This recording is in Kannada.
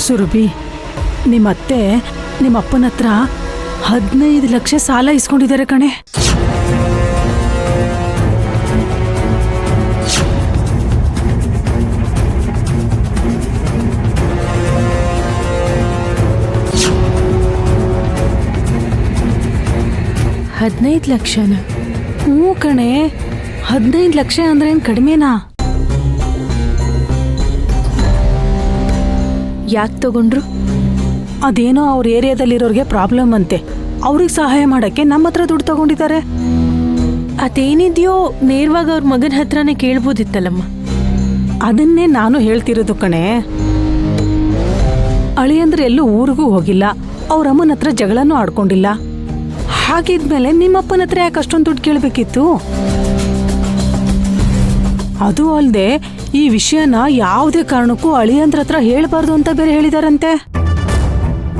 ಸುರಭಿ, ನಿಮ್ಮತ್ತೆ ನಿಮ್ಮಪ್ಪನ ಹತ್ರ 15 ಲಕ್ಷ ಸಾಲ ಇಸ್ಕೊಂಡಿದ್ದಾರೆ ಕಣೆ. $15 ಲಕ್ಷನ? ಹ್ಞೂ ಕಣೆ, 15 ಲಕ್ಷ ಅಂದ್ರೆ ಏನ್ ಕಡಿಮೆನಾ? ಯಾಕೆ ತಗೊಂಡ್ರು? ಅದೇನೋ ಅವ್ರ ಏರಿಯಾದಲ್ಲಿರೋರಿಗೆ ಪ್ರಾಬ್ಲಮ್ ಅಂತೆ, ಅವ್ರಿಗೆ ಸಹಾಯ ಮಾಡಕ್ಕೆ ನಮ್ಮ ಹತ್ರ ದುಡ್ಡು ತಗೊಂಡಿದ್ದಾರೆ. ಅದೇನಿದೆಯೋ ನೇರವಾಗಿ ಅವ್ರ ಮಗನ ಹತ್ರನೇ ಕೇಳ್ಬೋದಿತ್ತಲ್ಲಮ್ಮ. ಅದನ್ನೇ ನಾನು ಹೇಳ್ತಿರೋದು ಕಣೆ. ಅಳಿಯಂದ್ರೆ ಎಲ್ಲೂ ಊರಿಗೂ ಹೋಗಿಲ್ಲ, ಅವ್ರ ಅಮ್ಮನ ಹತ್ರ ಜಗಳನೂ ಆಡ್ಕೊಂಡಿಲ್ಲ. ಹಾಗಿದ್ಮೇಲೆ ನಿಮ್ಮಪ್ಪನ ಹತ್ರ ಯಾಕೆ ಅಷ್ಟೊಂದು ದುಡ್ಡು ಕೇಳಬೇಕಿತ್ತು? ಅದು ಅಲ್ಲದೆ ಈ ವಿಷಯನ ಯಾವುದೇ ಕಾರಣಕ್ಕೂ ಅಳಿಯಂದ್ರ ಹತ್ರ ಹೇಳ್ಬಾರ್ದು ಅಂತ ಬೇರೆ ಹೇಳಿದಾರಂತೆ.